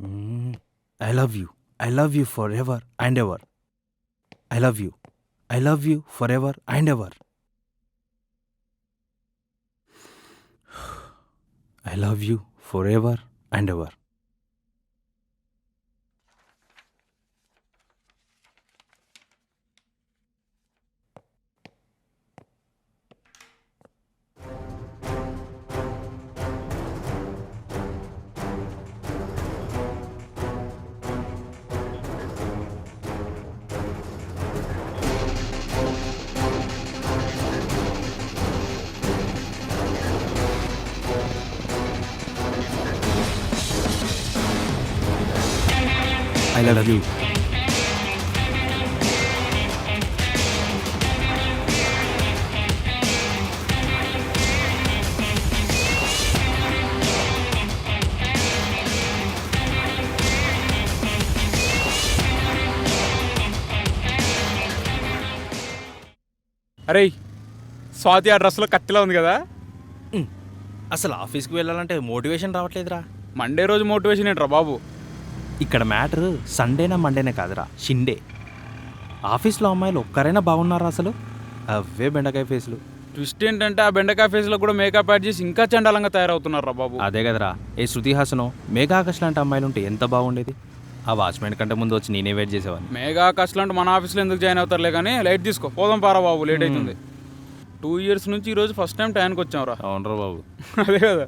I love you. I love you for ever and ever. I love you. I love you for ever and ever. I love you for ever and ever. I love you. అరే స్వాతి ఆ డ్రెస్లో కత్తిలా ఉంది కదా. అసలు ఆఫీస్కి వెళ్ళాలంటే motivation రావట్లేదురా. Monday రోజు motivation ఏంట్రా బాబు. ఇక్కడ మ్యాటర్ సండేనా మండేనే కాదురా, షిండే. ఆఫీస్లో అమ్మాయిలు ఒక్కరైనా బాగున్నారా అసలు? అవే బెండకాయ ఫేస్లు. ట్విస్ట్ ఏంటంటే ఆ బెండకాయ ఫేస్లో కూడా మేకప్ యాడ్ చేసి ఇంకా చండాలంగా తయారవుతున్నారా బాబు. అదే కదరా. ఏ శృతి హాసనో మేఘా ఆకాష్ లాంటి అమ్మాయిలు ఉంటే ఎంత బాగుండేది. ఆ వాచ్మెన్ కంటే ముందు వచ్చి నేనే వెయిట్ చేసేవాడిని. మేఘా ఆకాష్ లాంటి మన ఆఫీస్లో ఎందుకు జాయిన్ అవుతారులే కానీ లైట్ తీసుకో, పోదాం పారా బాబు, లేట్ అవుతుంది. 2 years నుంచి ఈరోజు ఫస్ట్ టైం టైంకి వచ్చాంరా. అవునరా బాబు. అదే కదా.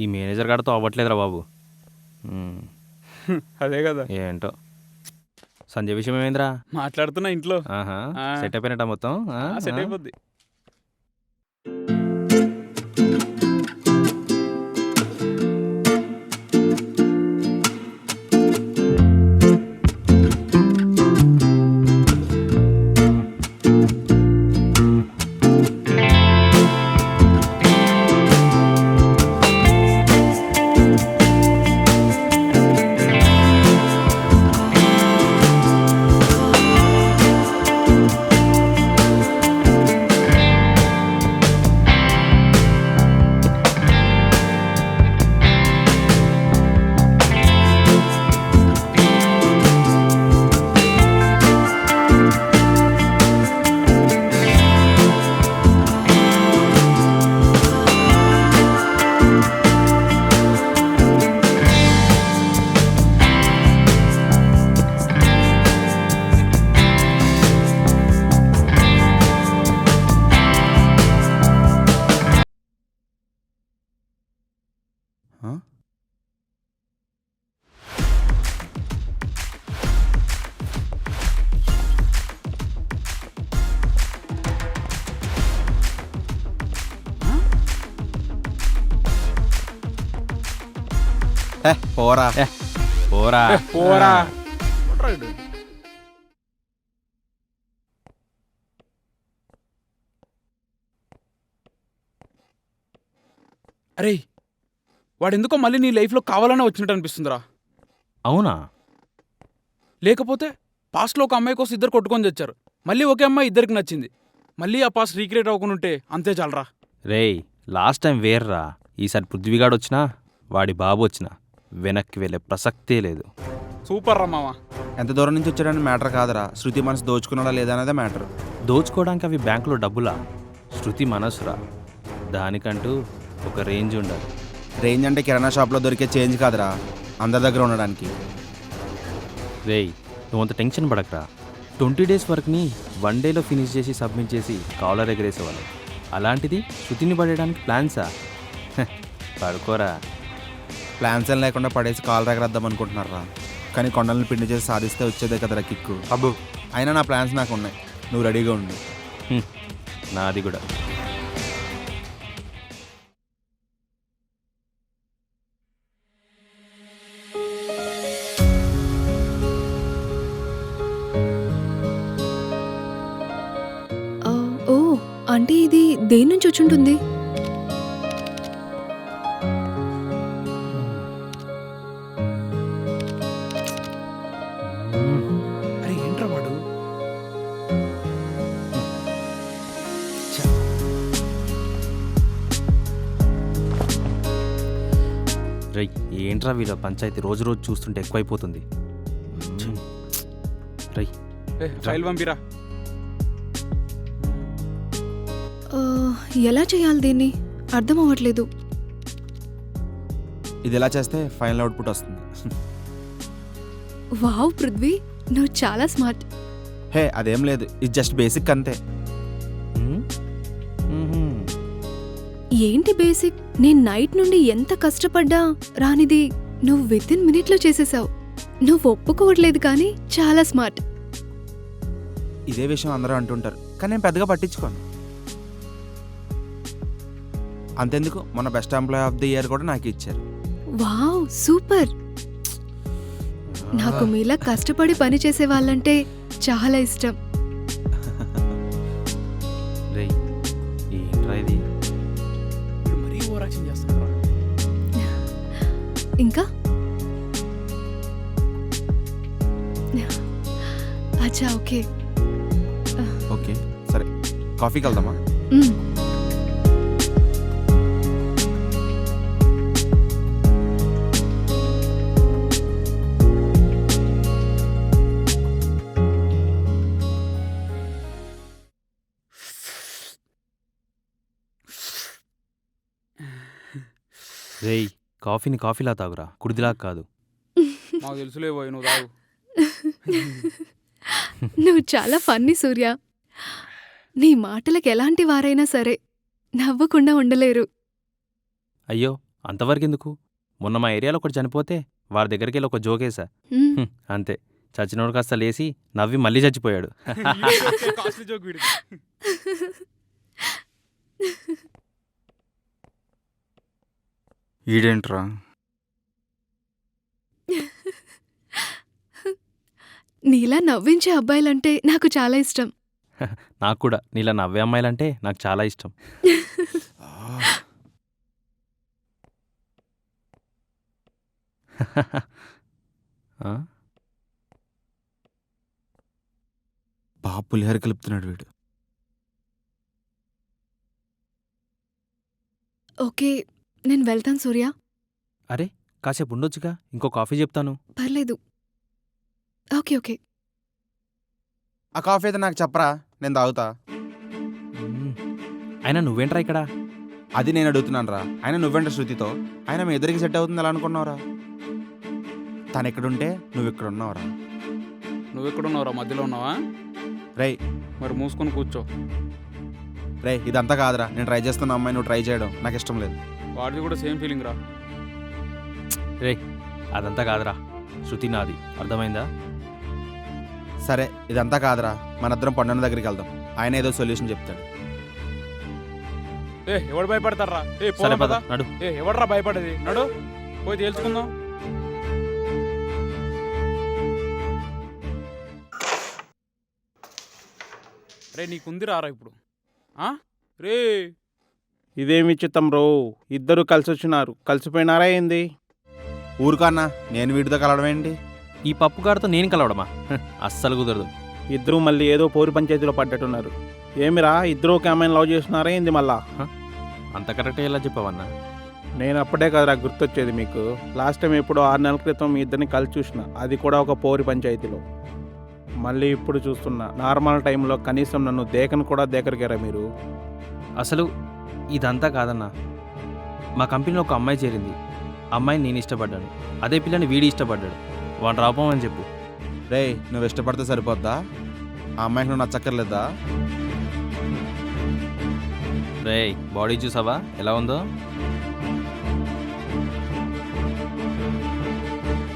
ఈ మేనేజర్ గారితో అవ్వట్లేదురా బాబు. అదే కదా. ఏంటో సంజయ్ విషయం ఏమైందిరా? మాట్లాడుతున్నా ఇంట్లో. సెట్ అయిపోయినట్ట మొత్తం? సెట్ అయిపోద్ది. పోరా పోరా పోరా. అరే వాడెందుకో మళ్ళీ నీ లైఫ్లో కావాలనే వచ్చినట్టు అనిపిస్తుందిరా. అవునా? లేకపోతే పాస్ట్లో ఒక అమ్మాయి కోసం ఇద్దరు కొట్టుకొని తెచ్చారు, మళ్ళీ ఒకే అమ్మాయి ఇద్దరికి నచ్చింది, మళ్ళీ ఆ పాస్ట్ రీక్రియేట్ అవ్వకుండా ఉంటే అంతే చాలరా. రేయ్ లాస్ట్ టైం వేర్రా. ఈసారి పృథ్వీగాడు వచ్చినా వాడి బాబు వచ్చినా వెనక్కి వెళ్ళే ప్రసక్తే లేదు. సూపర్ రా మామ. ఎంత దూరం నుంచి వచ్చాడని మ్యాటర్ కాదురా, శృతి మనసు దోచుకున్నాడా లేదా అనేదే మ్యాటర్. దోచుకోవడానికి అవి బ్యాంకులో డబ్బులా? శృతి మనసురా. దానికంటూ ఒక రేంజ్ ఉండాలి. రేంజ్ అంటే కిరాణా షాప్లో దొరికే చేంజ్ కాదురా, అందరి దగ్గర ఉండడానికి. రేయ్ నువ్వు అంత టెన్షన్ పడకరా. 20 days వర్క్ని 1 dayలో ఫినిష్ చేసి సబ్మిట్ చేసి కాలర్ ఎగరేసేవాళ్ళం. అలాంటిది శృతిని పడేయడానికి ప్లాన్సా? పడుకోరా. ప్లాన్స్ ఏం లేకుండా పడేసి కాల్ ఎగరేద్దాం అనుకుంటున్నారా, కానీ కొండలను పిండి చేసి సాధిస్తే వచ్చేదే కదరా కిక్కు. అబ్బు అయినా నా ప్లాన్స్ నాకు ఉన్నాయి, నువ్వు రెడీగా ఉండు. నాది కూడా. ఓ అంటే ఇది దేని నుంచి వచ్చుంటుంది? అరే ఏంట్రా వాడు? ఏంట్రా వీళ్ళ పంచాయతీ రోజు రోజు చూస్తుంటే ఎక్కువైపోతుంది. రై ఫైల్ పంపిరా. ఆ, ఎలా చేయాలి దీన్ని అర్థం అవ్వట్లేదు. ఇది ఎలా చేస్తే ఫైనల్ అవుట్పుట్ వస్తుంది. వావ్ పృథ్వీ, నువ్వు చాలా స్మార్ట్. హే అదేం లేదు, ఇది జస్ట్ బేసిక్ అంతే. ఏంటి బేసిక్? నేను నైట్ నుండి ఎంత కష్టపడ్డా రానిది నువ్వు వితిన్ మినిట్లో చేసేసావు. నువ్వు ఒప్పుకోవట్లేదు కానీ చాలా స్మార్ట్. ఇదే విషయం అందరూ అంటుంటారు కానీ నేను పెద్దగా పట్టించుకోను. అంతెందుకు మన best employee of the year కూడా నాకు ఇచ్చారు. Wow super. నాకు మీలా కష్టపడి పని చేసే వాళ్ళంటే చాలా ఇష్టం. రే ఏంట్రా ఇది? వీడు మరీ ఓవర్ యాక్షన్ చేస్తున్నారా? ఇంకా అచ్చా ఓకే. ఓకే సరే, కాఫీకి వెళ్దామా? మ్. రేయ్ కాఫీని కాఫీలా తాగురా, కుడిదిలా కాదు. మాకు తెలుసులే పోయి నువ్వు తాగు. నువ్వు చాలా ఫన్నీ సూర్య. నీ మాటలకు ఎలాంటి వారైనా సరే నవ్వకుండా ఉండలేరు. అయ్యో అంతవరకెందుకు? మొన్న మా ఏరియాలో ఒకటి చనిపోతే వారి దగ్గరికి వెళ్ళి ఒక జోకేసా. మ్. అంతే, చచ్చినోడు కాస్త లేచి నవ్వి మళ్ళీ చచ్చిపోయాడు. కాస్ట్లీ జోక్ వీడిది. ఈడేంట్రా? నీలా నవ్వించే అబ్బాయిలంటే నాకు చాలా ఇష్టం. నాకు కూడా నీలా నవ్వే అమ్మాయిలంటే నాకు చాలా ఇష్టం. ఆ? బాగా పులిహోర కలుపుతున్నాడు వీడు. ఓకే నేను వెళ్తాను సూర్య. అరే కాసేపు ఉండొచ్చుగా, ఇంకో కాఫీ చెప్తాను. పర్లేదు. Okay okay. ఆ కాఫీ అయితే నాకు చెప్పరా, నేను తాగుతా. అయినా నువ్వేంట్రా ఇక్కడ? అది నేను అడుగుతున్నాను రా. ఆయన నువ్వెంట శృతితో, ఆయన మీ ఇద్దరికి సెట్ అవుతుంది ఎలా అనుకున్నావురా? తను ఎక్కడుంటే నువ్వు ఇక్కడ ఉన్నావురా. నువ్వు ఎక్కడున్నావురా? మధ్యలో ఉన్నావా? రేయ్ మరి మూసుకొని కూర్చో. రే ఇదంతా కాదురా, నేను ట్రై చేస్తున్న అమ్మాయి నువ్వు ట్రై చేయడం నాకు ఇష్టం లేదు. వాడిది కూడా సేమ్ ఫీలింగ్ రా. రే అదంతా కాదురా, శృతి నాది, అర్థమైందా? సరే ఇదంతా కాదురా, మనిద్దరం పండుగ దగ్గరికి వెళ్దాం. ఆయన ఏదో సొల్యూషన్ చెప్తాడు. ఎవడు భయపడతారా? సరే పద నడు. ఎవడరా భయపడేది? నడు పోయి తేల్చుకుందాం. రే నీకుంది రారా ఇప్పుడు? రే ఇదేమి చిత్తం రో, ఇద్దరు కలిసి వచ్చినారు, కలిసిపోయినారా ఏంది? ఊరుకన్నా, నేను వీటితో కలవడం ఏంటి? ఈ పప్పుగాడితో నేను కలవడమా? అస్సలు కుదరదు. ఇద్దరు మళ్ళీ ఏదో పోరు పంచాయతీలో పడ్డట్టున్నారు. ఏమిరా, ఇద్దరు ఒక అమ్మాయిని లవ్ చేస్తున్నారా ఏంది మళ్ళా? అంత కరెక్ట్గా ఎలా చెప్పావన్నా? నేను అప్పుడే కదరా గుర్తొచ్చేది మీకు. లాస్ట్ టైం ఎప్పుడో 6 నెలల క్రితం మీ ఇద్దరిని కలిసి చూసిన, అది కూడా ఒక పోరి పంచాయతీలో. మళ్ళీ ఇప్పుడు చూస్తున్నా, నార్మల్ టైంలో కనీసం నన్ను దేకను కూడా దేకరిగారా మీరు? అసలు ఇదంతా కాదన్నా, మా కంపెనీలో ఒక అమ్మాయి చేరింది. అమ్మాయిని నేను ఇష్టపడ్డాను, అదే పిల్లని వీడి ఇష్టపడ్డాడు. వాడు రాపోమని చెప్పు. రే నువ్వు ఇష్టపడితే సరిపోద్దా? ఆ అమ్మాయికి నువ్వు నచ్చక్కర్లేదా? రే బాడీ చూసావా ఎలా ఉందో?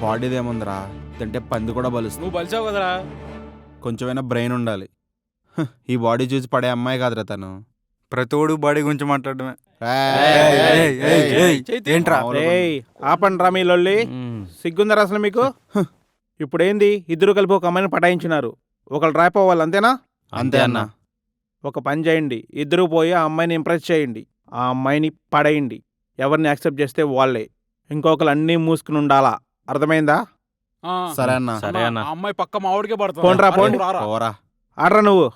బాడీదేముందిరా, తింటే పంది కూడా బలుస్తుంది. నువ్వు బలిచావు కదరా. కొంచెమైనా బ్రెయిన్ ఉండాలి. ఈ బాడీ చూసి పడే అమ్మాయి కాదురా తను. ప్రతోడు బాడీ గురించి మాట్లాడమే. ఏంట్రా? ఏయ్ ఆపండి రా మీ లొల్లి. సిగ్గుందరా అసలు మీకు? ఇప్పుడేంది, ఇద్దరు కలిపి ఒక అమ్మాయిని పటాయించినారు, ఒకళ్ళు రాయిపోవాలి అంతేనా? అంతే అన్నా. ఒక పని చేయండి, ఇద్దరు పోయి ఆ అమ్మాయిని ఇంప్రెస్ చేయండి, ఆ అమ్మాయిని పడేయండి. ఎవరిని యాక్సెప్ట్ చేస్తే వాళ్ళే, ఇంకొకరు అన్నీ మూసుకుని ఉండాలా, అర్థమైందా? సరే అన్నా. సరే అన్న. ఆ అమ్మాయి పక్క మామిడికే పడుతుంది. పోండ్రా, పోండి. పోరా. ఆడ్రా నువ్వు.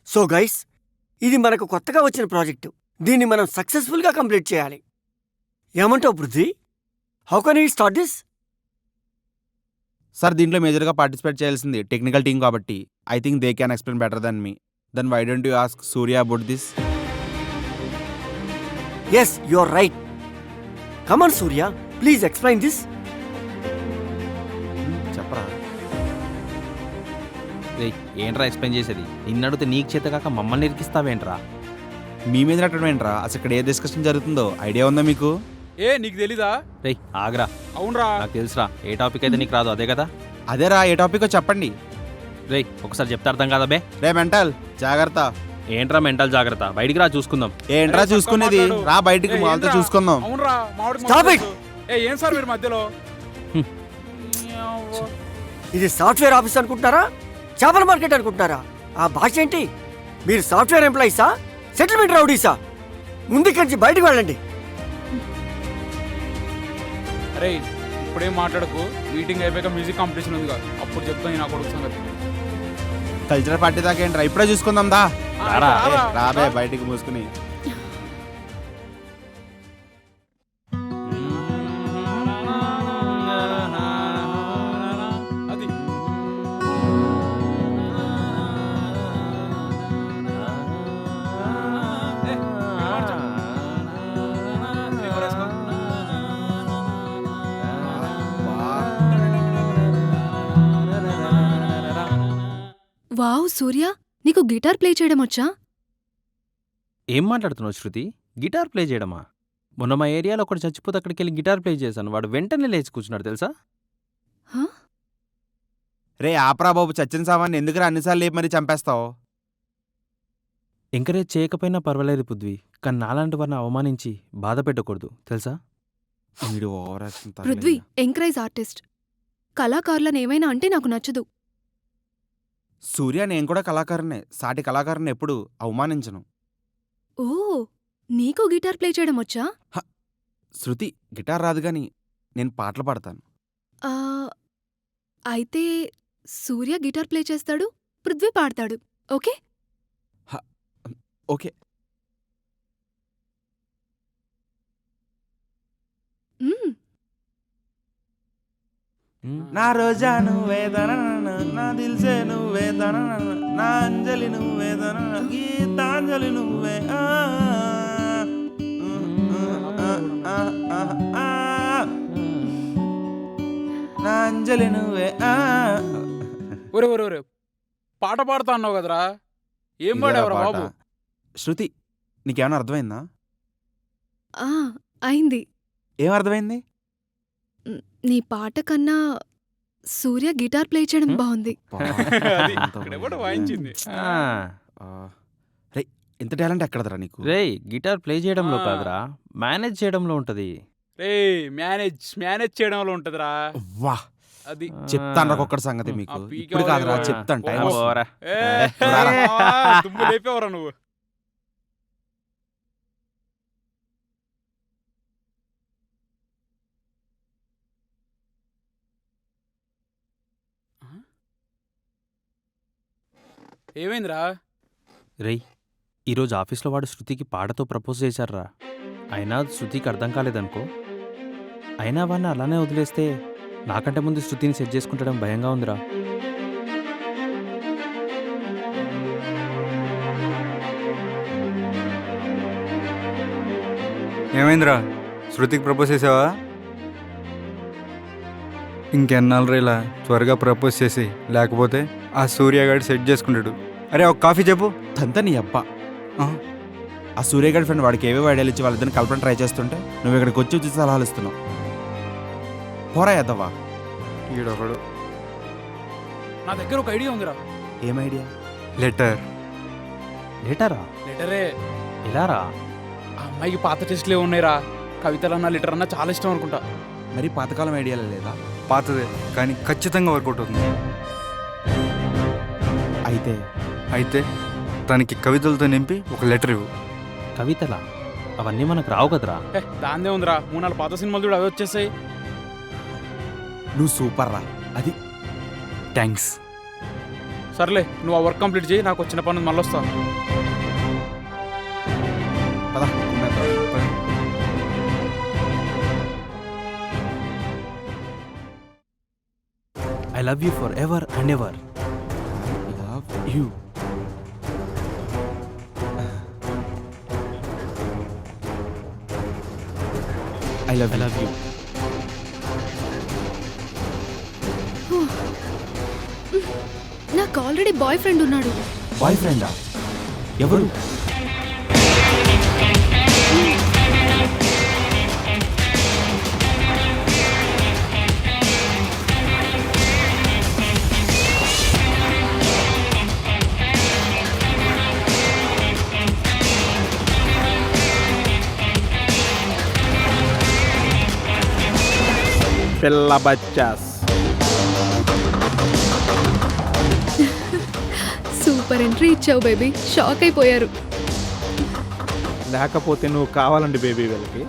సో గైస్, ఇది మనకు కొత్తగా వచ్చిన ప్రాజెక్టు. దీన్ని మనం సక్సెస్ఫుల్గా కంప్లీట్ చేయాలి. ఏమంటావు Prithvi? How can we start this? Sir దీంట్లో మేజర్గా పార్టిసిపేట్ చేయాల్సింది టెక్నికల్ టీం కాబట్టి I think they can explain better than me. Then why don't you ask Surya about this? Yes, you are right. Come on Surya, please explain this. చెప్పరా. రే ఏంట్రా explain చేసేది? నిన్నడితే నీకు చేత కాక మమ్మల్ని ఇరికిస్తావేంట్రా? మీ మీద నట్టడం ఏంట్రా? అసలు ఇక్కడ ఏ డిస్కషన్ జరుగుతుందో ఐడియా ఉందా మీకు? ఏ నీకు తెలీదా? రే ఆగ్రా, అవునరా. నాకు తెలుసురా. ఏ టాపిక్ అయితే నీకు రాదు అదే కదా? అదేరా, ఏ టాపిక్ చెప్పండి. రే ఒకసారి చెప్తే అర్థం కదా బే. రే మెంటల్ జాగ్రత్త. ఏంట్రా మెంటల్ జాగ్రత్త? బయటికి రా చూసుకుందాం. ఏంట్రా అరే, చూసుకునేది? మాట్లాడు. రా బయటికి, ఏ, మాతో ఏంట్రా? చూసుకుందాం. అవునరా, మామిడికి Stop మామిడి it! తెలుసు. ఏ ఏం సార్ మీరు మధ్యలో? ఇది సాఫ్ట్వేర్ ఆఫీస్ అనుకుంటున్నారా, చేపల మార్కెట్ అనుకుంటున్నారా? ఆ భాష ఏంటి? మీరు సాఫ్ట్వేర్ ఎంప్లాయీసా, సెటిల్మెంట్ రౌడీసా? ముందు ఇక్కడి నుంచి బయటకు వెళ్ళండి. అరే ఇప్పుడేం మాట్లాడకు. మీటింగ్ అయిపోయాక మ్యూజిక్ కాంపిటీషన్ ఉంది కదా, అప్పుడు చెప్తాను నా కొడుకు సంగతి. కల్చరల్ పార్టీ దాకా ఏంట్రా? ఇప్పుడే చూసుకుందాం దా. రారా. రాబే బయటికి మూసుకుని. అది వావ్ సూర్య, నీకు గిటార్ ప్లే చేయడం వచ్చా? ఏం మాట్లాడుతున్నావు శృతి? గిటార్ ప్లే చేయడమా? మొన్న మా ఏరియాలో ఒకటి చచ్చిపోతే అక్కడికి వెళ్ళి గిటార్ ప్లే చేశాను. వాడు వెంటనే లేచి కూర్చున్నాడు తెలుసా? హ? రే ఆపరా బాబు, చచ్చిన సామాన్ని ఎందుకురా అన్నిసార్లు లేపి మరీ చంపేస్తావు? ఎంకరేజ్ చేయకపోయినా పర్వాలేదు పృథ్వీ, కానీ నాలాంటి వారిని అవమానించి బాధ పెట్టకూడదు తెలుసా? వీడు over action Prithvi encourage artist. కళాకారులను ఏమైనా అంటే నాకు నచ్చదు. సూర్య నేను కూడా కళాకారునే, సాటి కళాకారుని ఎప్పుడు అవమానించను. ఓ, నీకు గిటార్ ప్లే చేయడం వచ్చా? శృతి గిటార్ రాదు గాని నేను పాటలు పాడతాను. ఆ, అయితే సూర్య గిటార్ ప్లే చేస్తాడు, పృథ్వీ పాడతాడు. ఓకే? ఓకే. మ్మ్. నా రోజా నువ్వే దననన, నా దిల్సే నువ్వే దననన, నా అంజలి నువ్వే దననన, గీతాంజలి నువ్వే ఆ, ఆ, ఆ, ఆ, నా అంజలి నువ్వే ఆ. ఒరే ఒరే ఒరే, పాట పాడుతా అన్నావు కదరా, ఏం ఇదేరా పాడావురా పాట. బాబు? శృతి నీకేమైనా అర్థమైందా? ఆ, అయింది. ఏం అర్థమైంది? నీ పాట కన్నా సూర్య గిటార్ ప్లే చేయడం బాగుంది. అది ఇక్కడ కూడా వాయించింది. రే ఇంత టాలెంట్ ఎక్కడదరా నీకు? రేయ్ గిటార్ ప్లే చేయడంలో కాదురా, మేనేజ్ చేయడంలో ఉంటది. రే మేనేజ్ చేయడంలో ఉంటదిరా. వా, అది చెప్తాను ఒక్కడి సంగతి మీకు. ఆ పీకే ఇప్పుడు కాదురా, వాడు. చెప్తాను టైం ఓ, వస్తుంది. పోరా. ఏ, రారా. దుమ్ము లేపేవరా నువ్వు? ఏమైందిరా? రేయ్ ఈరోజు ఆఫీస్లో వాడు శృతికి పాటతో ప్రపోజ్ చేశారా. అయినా శృతికి అర్థం కాలేదనుకో. అయినా వాడిని అలానే వదిలేస్తే నాకంటే ముందు శృతిని సెట్ చేసుకుంటడం భయంగా ఉందిరా. ఏమైందిరా? శృతికి ప్రపోజ్ చేసావా? ఇంకెన్నాళ్ళు ఇలా త్వరగా ప్రపోజ్ చేసి, లేకపోతే ఆ సూర్యగాడి సెట్ చేసుకుంటాడు. అరే ఒక కాఫీ చెప్పు. తంత నీ అబ్బా. ఆ, ఆ సూర్యగడ్ ఫ్రెండ్ వాడికి ఏవే ఐడియాలు ఇచ్చి వాళ్ళిద్దరిని కలపడం ట్రై చేస్తుంటే నువ్వు ఇక్కడికి వచ్చి సలహాలు ఇస్తున్నావు. పోరా ఎద్దవా. ఈడొకడు. నా దగ్గర ఒక ఐడియా ఉందిరా. ఏం ఐడియా? లెటర్. లేటారా? లెటరే. ఎలారా? ఆ అమ్మాయికి పాత టెస్ట్లే ఉన్నాయిరా. కవితలన్నా లిటర్ అన్నా చాలా ఇష్టం అనుకుంటా. మరి పాతకాలం ఐడియాలు లేదా? పాతదే కానీ ఖచ్చితంగా వర్కౌట్ అవుతుంది. అయితే తనకి కవితలతో నింపి ఒక లెటర్ ఇవ్వు. కవితలా? అవన్నీ మనకు రావు కదరా. దాందే ఉందిరా, 3-4 పాత సినిమాలు చూడు, అవి వచ్చేసాయి. నువ్వు సూపర్ రా. అది థ్యాంక్స్. సర్లే, నువ్వు ఆ వర్క్ కంప్లీట్ చేయి, నాకు వచ్చిన పని మళ్ళీ వస్తా. Love you for ever and ever. Love you. I love I love you. నాకు ఆల్రెడీ బాయ్ ఫ్రెండ్ ఉన్నాడు. బాయ్ ఫ్రెండా? ఎవరు? పిల్ల బచ్చాస్. సూపర్ ఎంట్రీ ఇచ్చావు బేబీ, షాక్ అయిపోయారు. లేకపోతే నువ్వు కావాలండి బేబీ వీళ్ళకి.